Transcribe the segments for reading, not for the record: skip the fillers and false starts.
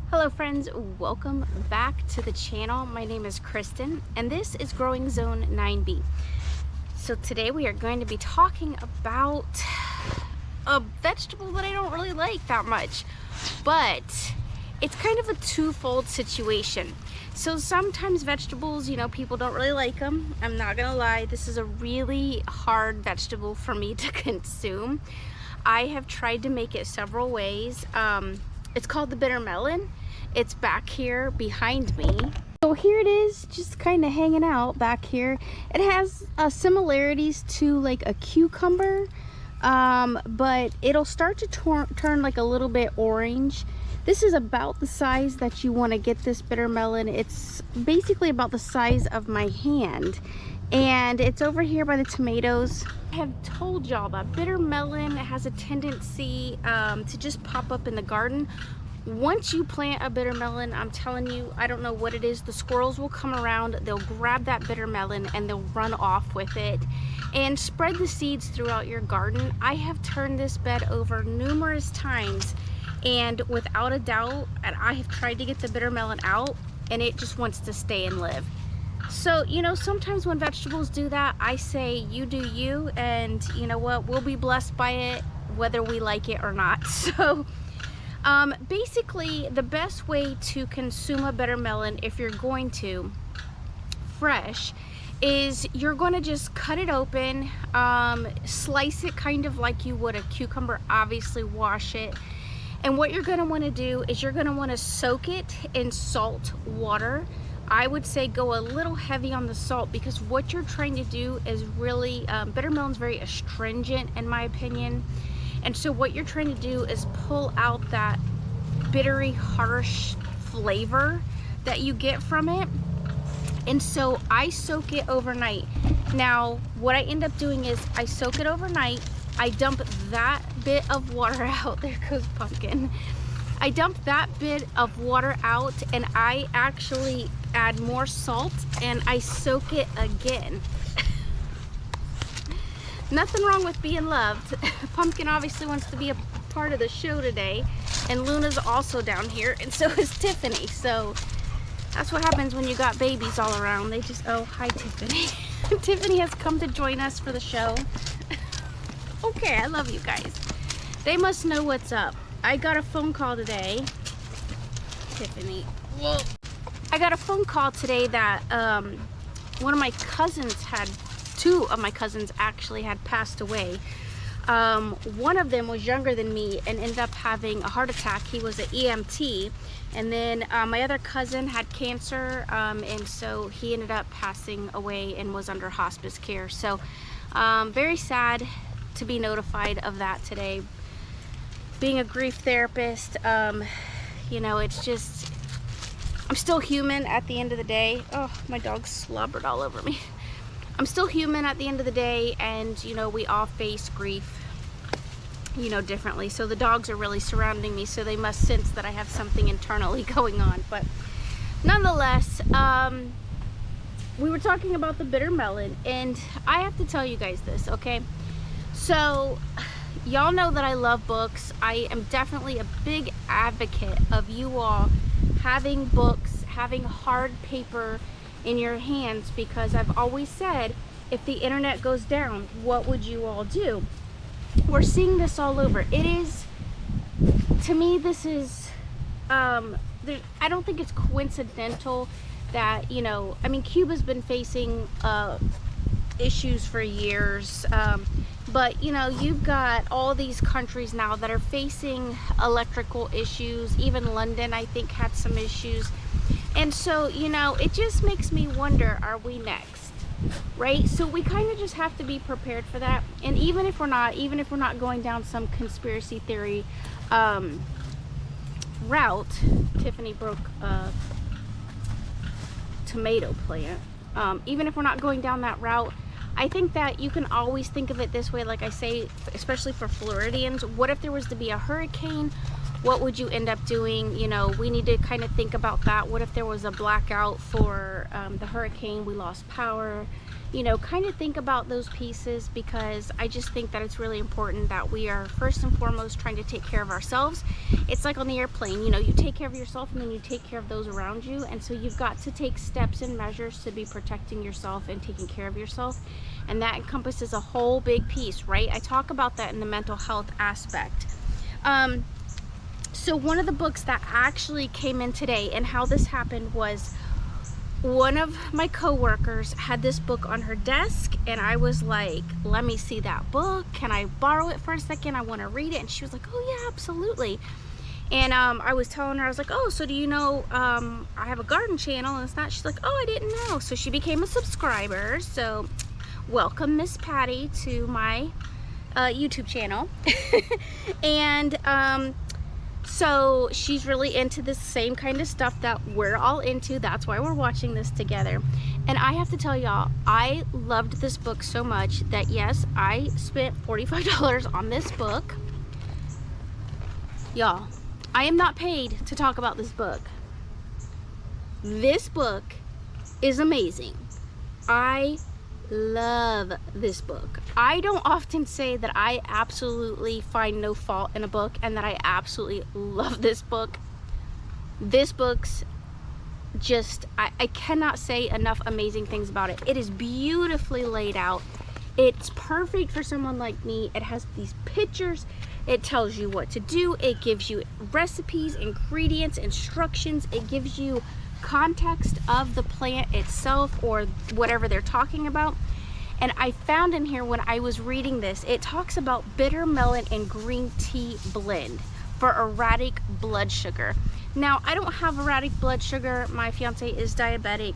Hello friends, welcome back to the channel. My name is Kristen and this is Growing Zone 9B. So today we are going to be talking about a vegetable that I don't really like that much, but it's kind of a twofold situation. So sometimes vegetables, people don't really like them. I'm not gonna lie, this is a really hard vegetable for me to consume. I have tried to make it several ways. It's called the bitter melon. It's back here behind me. So here it is, just kind of hanging out back here. It has similarities to like a cucumber, but it'll start to turn like a little bit orange. This is about the size that you want to get this bitter melon. It's basically about the size of my hand. And it's over here by the tomatoes. I have told y'all that bitter melon has a tendency to just pop up in the garden. Once you plant a bitter melon, I'm telling you, I don't know what it is, the squirrels will come around, they'll grab that bitter melon and they'll run off with it and spread the seeds throughout your garden. I have turned this bed over numerous times and without a doubt, I have tried to get the bitter melon out and it just wants to stay and live. So, sometimes when vegetables do that, I say you do you, and you know what, we'll be blessed by it whether we like it or not. So basically the best way to consume a bitter melon, if you're going to fresh, is you're going to just cut it open, slice it kind of like you would a cucumber, obviously wash it. And what you're going to want to do is you're going to want to soak it in salt water. I would say go a little heavy on the salt, because what you're trying to do is really, bitter melon's very astringent in my opinion. And so what you're trying to do is pull out that bittery, harsh flavor that you get from it. And so I soak it overnight. Now, what I end up doing is I soak it overnight. I dump that bit of water out. There goes Pumpkin. I dump that bit of water out and I actually add more salt and I soak it again. Nothing wrong with being loved. Pumpkin obviously wants to be a part of the show today, and Luna's also down here, and so is Tiffany. So that's what happens when you got babies all around. They just, oh, hi Tiffany. Tiffany has come to join us for the show. Okay, I love you guys. They must know what's up. I got a phone call today. Tiffany. Whoa. I got a phone call today that one of my cousins had, two of my cousins actually had passed away. One of them was younger than me and ended up having a heart attack. He was an EMT. And then my other cousin had cancer, and so he ended up passing away and was under hospice care. So very sad to be notified of that today. Being a grief therapist, it's just, I'm still human at the end of the day. Oh, my dog slobbered all over me. I'm still human at the end of the day, and we all face grief differently. So the dogs are really surrounding me, so they must sense that I have something internally going on. But nonetheless, we were talking about the bitter melon, and I have to tell you guys this, okay? So y'all know that I love books. I am definitely a big advocate of you all having books, having hard paper in your hands, because I've always said, if the internet goes down, what would you all do? We're seeing this all over. It is, to me, this is, I don't think it's coincidental that, Cuba's been facing issues for years, but you've got all these countries now that are facing electrical issues. Even London, I think, had some issues. And so, it just makes me wonder, are we next? Right? So we kind of just have to be prepared for that. And even if we're not going down some conspiracy theory route, Tiffany broke a tomato plant. Even if we're not going down that route, I think that you can always think of it this way, like I say, especially for Floridians. What if there was to be a hurricane what would you end up doing? You know, we need to kind of think about that. What if there was a blackout for the hurricane, we lost power? You know, kind of think about those pieces, because I just think that it's really important that we are first and foremost trying to take care of ourselves. It's like on the airplane, you know, you take care of yourself and then you take care of those around you. And so you've got to take steps and measures to be protecting yourself and taking care of yourself. And that encompasses a whole big piece, right? I talk about that in the mental health aspect. So one of the books that actually came in today, and how this happened was, one of my coworkers had this book on her desk, and I was like, let me see that book. Can I borrow it for a second? I want to read it. And she was like, oh yeah, absolutely. And I was telling her, I was like, oh, so do you know, I have a garden channel and it's not. She's like, oh, I didn't know. So she became a subscriber. So welcome, Miss Patty, to my YouTube channel. And so she's really into this same kind of stuff that we're all into. That's why we're watching this together. And I have to tell y'all, I loved this book so much that yes, I spent $45 on this book. Y'all, I am not paid to talk about this book. This book is amazing. I love this book. I don't often say that I absolutely find no fault in a book and that I absolutely love this book. This book's just, I cannot say enough amazing things about it. It is beautifully laid out. It's perfect for someone like me. It has these pictures. It tells you what to do. It gives you recipes, ingredients, instructions. It gives you context of the plant itself or whatever they're talking about. And I found in here, when I was reading this, it talks about bitter melon and green tea blend for erratic blood sugar. Now, I don't have erratic blood sugar. My fiance is diabetic,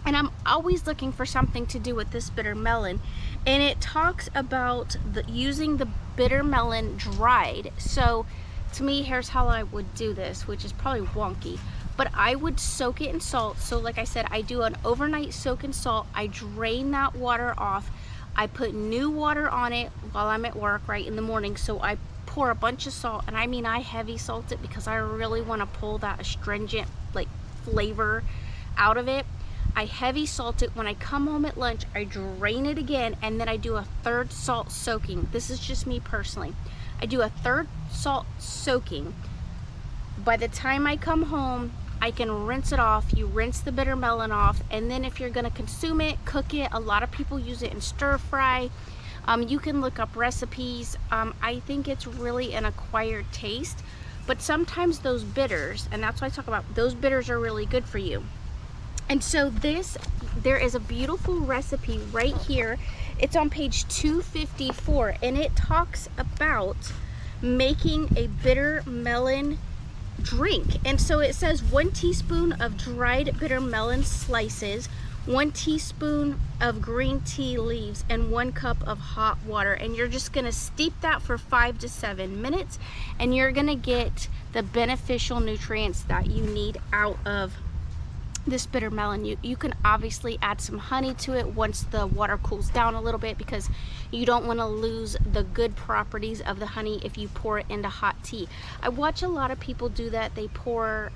and I'm always looking for something to do with this bitter melon. And it talks about using the bitter melon dried. So to me, here's how I would do this, which is probably wonky, but I would soak it in salt. So like I said, I do an overnight soak in salt. I drain that water off. I put new water on it while I'm at work, right, in the morning. So I pour a bunch of salt, and I mean, I heavy salt it because I really want to pull that astringent like flavor out of it. I heavy salt it. When I come home at lunch, I drain it again, and then I do a third salt soaking. This is just me personally. I do a third salt soaking. By the time I come home, I can rinse it off. You rinse the bitter melon off, and then if you're gonna consume it, cook it. A lot of people use it in stir fry. You can look up recipes. I think it's really an acquired taste, but sometimes those bitters, and that's what I talk about, those bitters are really good for you. And so there is a beautiful recipe right here. It's on page 254, and it talks about making a bitter melon drink. And so it says 1 teaspoon of dried bitter melon slices, 1 teaspoon of green tea leaves, and 1 cup of hot water. And you're just gonna steep that for 5 to 7 minutes, and you're gonna get the beneficial nutrients that you need out of this bitter melon. You can obviously add some honey to it once the water cools down a little bit, because you don't want to lose the good properties of the honey if you pour it into hot tea. I watch a lot of people do that. They pour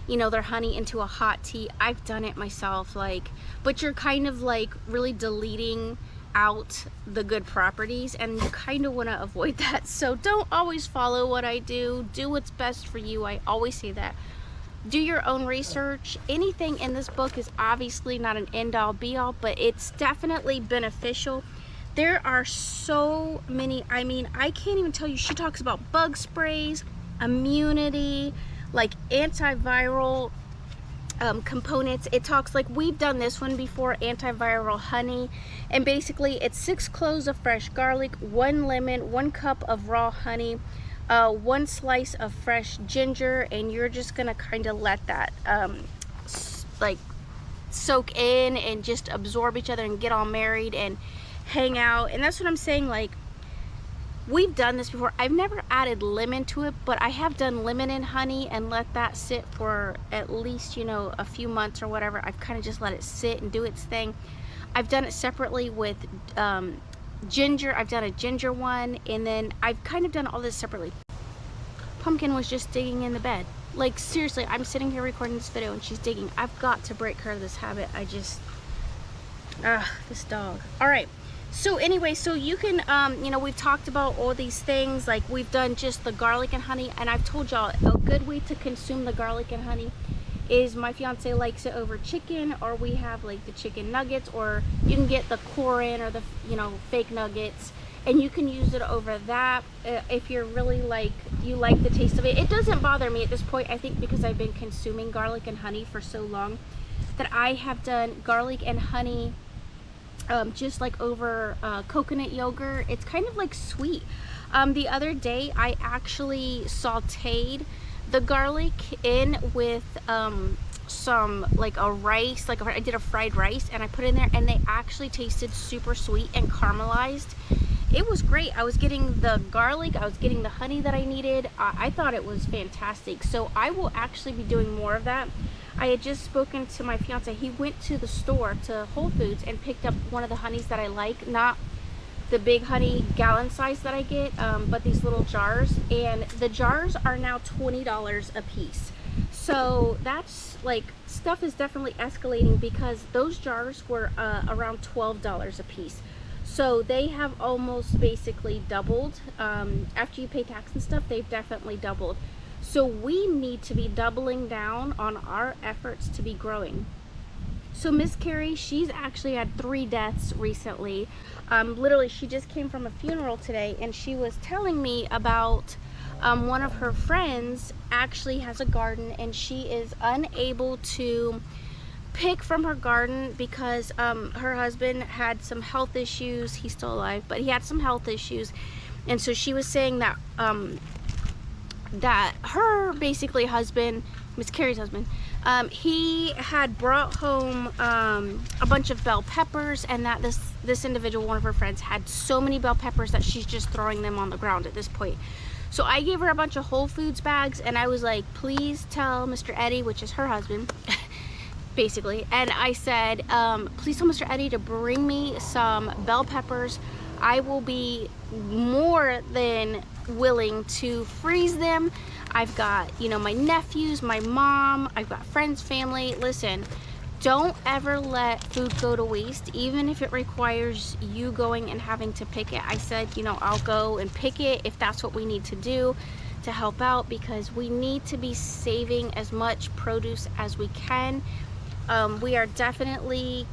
you know, their honey into a hot tea. I've done it myself, like, but you're kind of like really deleting out the good properties, and you kind of want to avoid that. So don't always follow what I do. Do what's best for you. I always say that. Do your own research. Anything in this book is obviously not an end-all be-all, but it's definitely beneficial. There are so many, I mean, I can't even tell you. She talks about bug sprays, immunity, like antiviral components. It talks, like, we've done this one before, antiviral honey, and basically it's 6 cloves of fresh garlic, 1 lemon, 1 cup of raw honey, 1 slice of fresh ginger, and you're just gonna kind of let that like soak in and just absorb each other and get all married and hang out. And that's what I'm saying, like, we've done this before. I've never added lemon to it, but I have done lemon and honey and let that sit for at least, you know, a few months or whatever. I've kind of just let it sit and do its thing. I've done it separately with ginger. I've done a ginger one, and then I've kind of done all this separately. Pumpkin was just digging in the bed. Like, seriously, I'm sitting here recording this video and she's digging. I've got to break her of this habit. I just, this dog. All right. So anyway, so you can, you know, we've talked about all these things. Like, we've done just the garlic and honey, and I've told y'all a good way to consume the garlic and honey is my fiance likes it over chicken, or we have like the chicken nuggets, or you can get the Corin or the, you know, fake nuggets, and you can use it over that if you're really like, you like the taste of it. It doesn't bother me at this point, I think, because I've been consuming garlic and honey for so long that I have done garlic and honey just like over coconut yogurt. It's kind of like sweet. The other day I actually sauteed the garlic in with some like a rice, like I did a fried rice, and I put it in there, and they actually tasted super sweet and caramelized. It was great. I was getting the garlic, I was getting the honey that I needed. I thought it was fantastic. So I will actually be doing more of that. I had just spoken to my fiance. He went to the store, to Whole Foods, and picked up one of the honeys that I like. Not the big honey gallon size that I get, but these little jars. And the jars are now $20 a piece. So that's like, stuff is definitely escalating because those jars were around $12 a piece. So they have almost basically doubled. After you pay tax and stuff, they've definitely doubled. So we need to be doubling down on our efforts to be growing. So Miss Carrie, she's actually had 3 deaths recently. Literally, she just came from a funeral today, and she was telling me about one of her friends actually has a garden, and she is unable to pick from her garden because her husband had some health issues. He's still alive, but he had some health issues. And so she was saying that that her basically husband, Miss Carrie's husband, he had brought home a bunch of bell peppers, and that this individual, one of her friends, had so many bell peppers that she's just throwing them on the ground at this point. So I gave her a bunch of Whole Foods bags, and I was like, please tell Mr. Eddie, which is her husband, basically, and I said, please tell Mr. Eddie to bring me some bell peppers. I will be more than willing to freeze them. I've got, you know, my nephews, my mom, I've got friends, family. Listen, don't ever let food go to waste, even if it requires you going and having to pick it. I said, you know, I'll go and pick it if that's what we need to do to help out, because we need to be saving as much produce as we can. We are definitely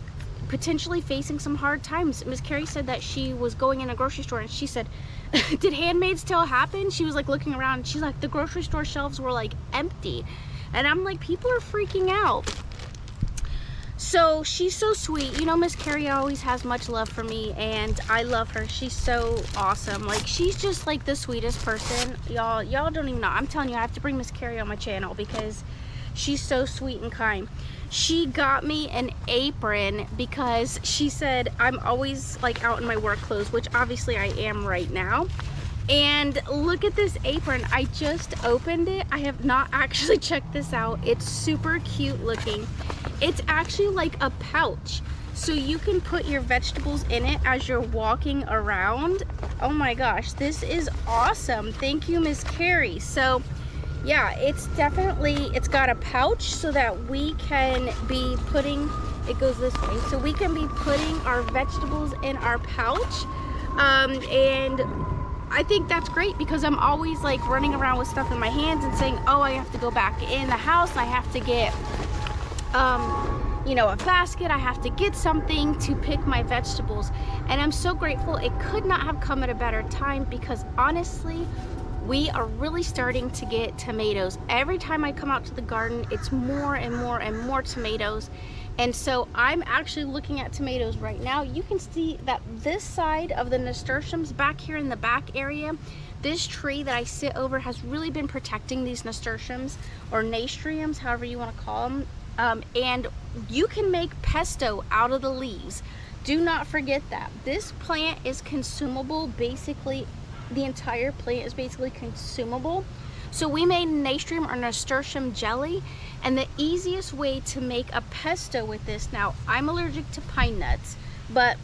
potentially facing some hard times. Miss Carrie said that she was going in a grocery store, and she said, did Handmaid's Tale happen? She was like looking around, and she's like, the grocery store shelves were like empty. And I'm like, people are freaking out. So she's so sweet. You know, Miss Carrie always has much love for me, and I love her. She's so awesome. Like, she's just like the sweetest person. Y'all don't even know. I'm telling you, I have to bring Miss Carrie on my channel because she's so sweet and kind. She got me an apron because she said I'm always like out in my work clothes, which obviously I am right now. And look at this apron. I just opened it. I have not actually checked this out. It's super cute looking. It's actually like a pouch, so you can put your vegetables in it as you're walking around. Oh my gosh, this is awesome. Thank you, Miss Carrie. So yeah, it's definitely, it's got a pouch so that we can be putting, it goes this way, so we can be putting our vegetables in our pouch. And I think that's great because I'm always like running around with stuff in my hands and saying, oh, I have to go back in the house, I have to get you know, a basket, I have to get something to pick my vegetables. And I'm so grateful. It could not have come at a better time because honestly, we are really starting to get tomatoes. Every time I come out to the garden, it's more and more and more tomatoes. And so I'm actually looking at tomatoes right now. You can see that this side of the nasturtiums back here in the back area, this tree that I sit over has really been protecting these nasturtiums, or nasturtiums, however you want to call them. And you can make pesto out of the leaves. Do not forget that. This plant is consumable. Basically, the entire plant is basically consumable. So we made nasturtium or nasturtium jelly, and the easiest way to make a pesto with this, now I'm allergic to pine nuts, but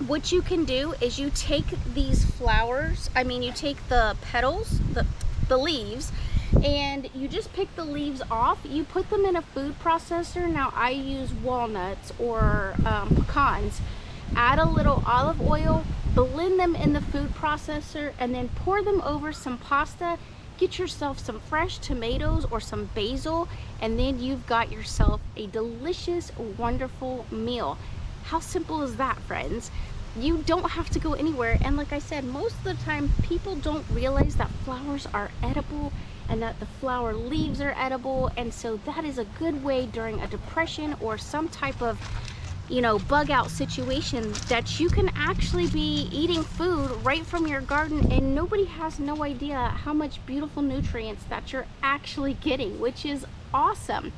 what you can do is you take these flowers, you take the petals, the leaves, and you just pick the leaves off. You put them in a food processor. Now I use walnuts or pecans. Add a little olive oil, blend them in the food processor, and then pour them over some pasta. Get yourself some fresh tomatoes or some basil, and then you've got yourself a delicious, wonderful meal. How simple is that, friends? You don't have to go anywhere. And like I said, most of the time people don't realize that flowers are edible and that the flower leaves are edible. And so that is a good way during a depression or some type of, you know, bug out situation, that you can actually be eating food right from your garden and nobody has no idea how much beautiful nutrients that you're actually getting, which is awesome.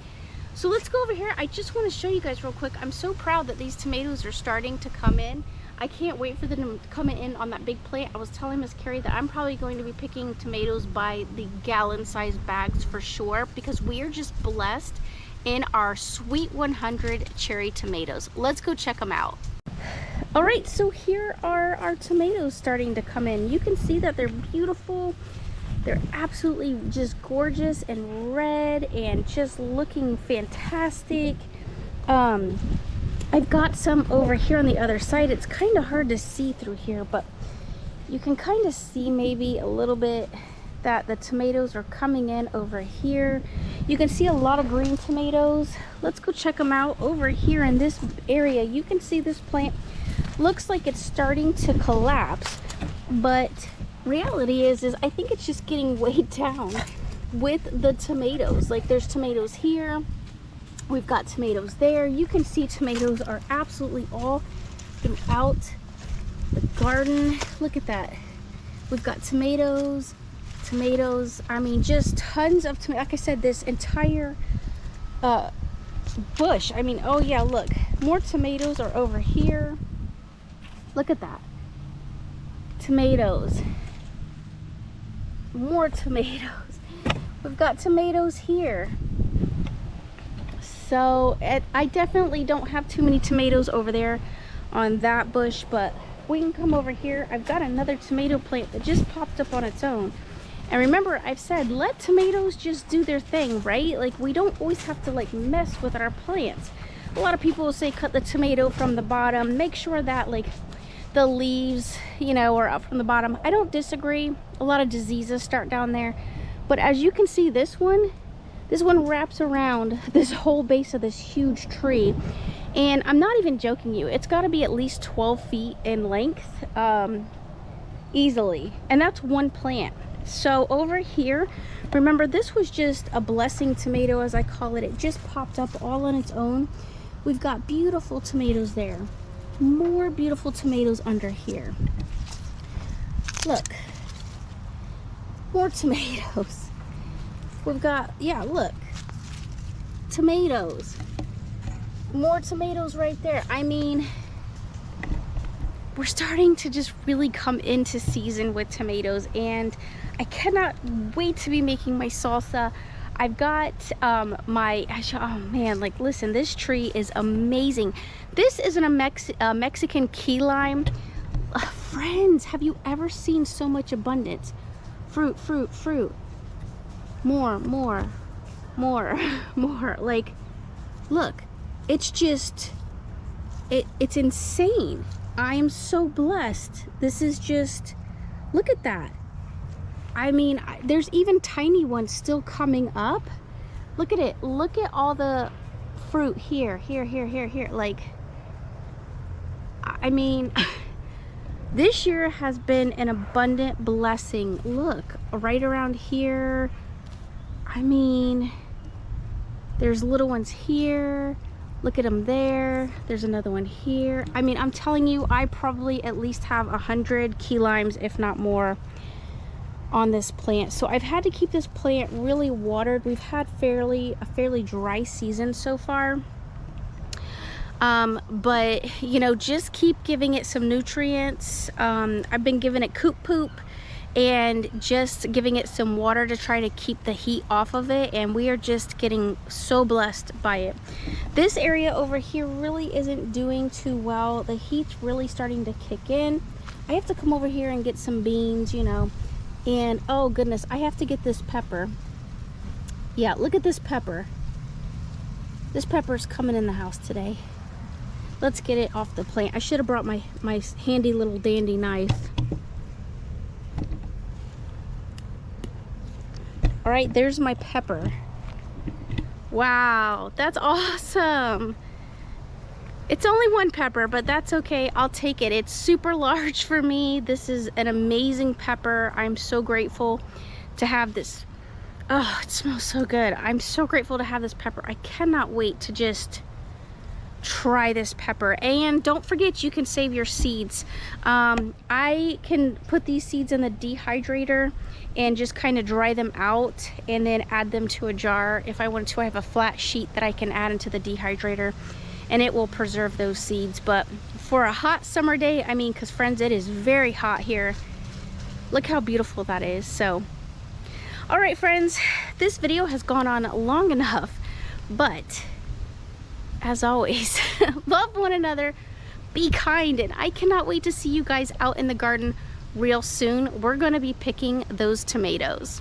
So let's go over here. I just want to show you guys real quick. I'm so proud that these tomatoes are starting to come in. I can't wait for them to come in on that big plant. I was telling Miss Carrie that I'm probably going to be picking tomatoes by the gallon-sized bags for sure, because we are just blessed in our Sweet 100 cherry tomatoes. Let's go check them out. All right, so here are our tomatoes starting to come in. You can see that they're beautiful. They're absolutely just gorgeous and red and just looking fantastic. I've got some over here on the other side. It's kind of hard to see through here, but you can kind of see maybe a little bit that the tomatoes are coming in over here. You can see a lot of green tomatoes. Let's go check them out over here in this area. You can see this plant looks like it's starting to collapse, but reality is I think it's just getting weighed down with the tomatoes. Like there's tomatoes here, we've got tomatoes there. You can see tomatoes are absolutely all throughout the garden. Look at that. We've got tomatoes. I mean, just tons of tomatoes. Like I said, this entire bush. I mean, oh yeah, look, more tomatoes are over here. Look at that. Tomatoes. More tomatoes. We've got tomatoes here. So I definitely don't have too many tomatoes over there on that bush, but we can come over here. I've got another tomato plant that just popped up on its own. And remember, I've said, let tomatoes just do their thing, right? Like, we don't always have to like mess with our plants. A lot of people will say cut the tomato from the bottom, make sure that like the leaves, you know, are up from the bottom. I don't disagree. A lot of diseases start down there. But as you can see, this one wraps around this whole base of this huge tree. And I'm not even joking you. It's got to be at least 12 feet in length, easily. And that's one plant. So over here, remember, this was just a blessing tomato, as I call it. It just popped up all on its own. We've got beautiful tomatoes there. More beautiful tomatoes under here. Look. More tomatoes. We've got, yeah, look. Tomatoes. More tomatoes right there. I mean, we're starting to just really come into season with tomatoes, and I cannot wait to be making my salsa. I've got oh man, like listen, this tree is amazing. This is a Mexican key lime. Friends, have you ever seen so much abundance? Fruit, fruit, fruit. More, more, more, more. Like, look, it's just, it's insane. I am so blessed. This is just, look at that. I mean, there's even tiny ones still coming up. Look at it. Look at all the fruit here, here, here, here, here. Like, I mean, this year has been an abundant blessing. Look, right around here. I mean, there's little ones here. Look at them there. There's another one here. I mean, I'm telling you, I probably at least have 100 key limes, if not more, on this plant. So I've had to keep this plant really watered. We've had a fairly dry season so far. But you know, just keep giving it some nutrients. I've been giving it coop poop and just giving it some water to try to keep the heat off of it, and we are just getting so blessed by it. This area over here really isn't doing too well. The heat's really starting to kick in. I have to come over here and get some beans, you know, And oh goodness, I have to get this pepper. Yeah, look at this pepper. This pepper's coming in the house today. Let's get it off the plant. I should have brought my handy little dandy knife. All right, there's my pepper. Wow, that's awesome. It's only one pepper, but that's okay. I'll take it. It's super large for me. This is an amazing pepper. I'm so grateful to have this. Oh, it smells so good. I'm so grateful to have this pepper. I cannot wait to just try this pepper. And don't forget, you can save your seeds. I can put these seeds in the dehydrator and just kind of dry them out and then add them to a jar. If I wanted to, I have a flat sheet that I can add into the dehydrator and it will preserve those seeds. But for a hot summer day, I mean, because friends, it is very hot here. Look how beautiful that is. So all right, friends, this video has gone on long enough, but as always, love one another, be kind, and I cannot wait to see you guys out in the garden real soon. We're going to be picking those tomatoes.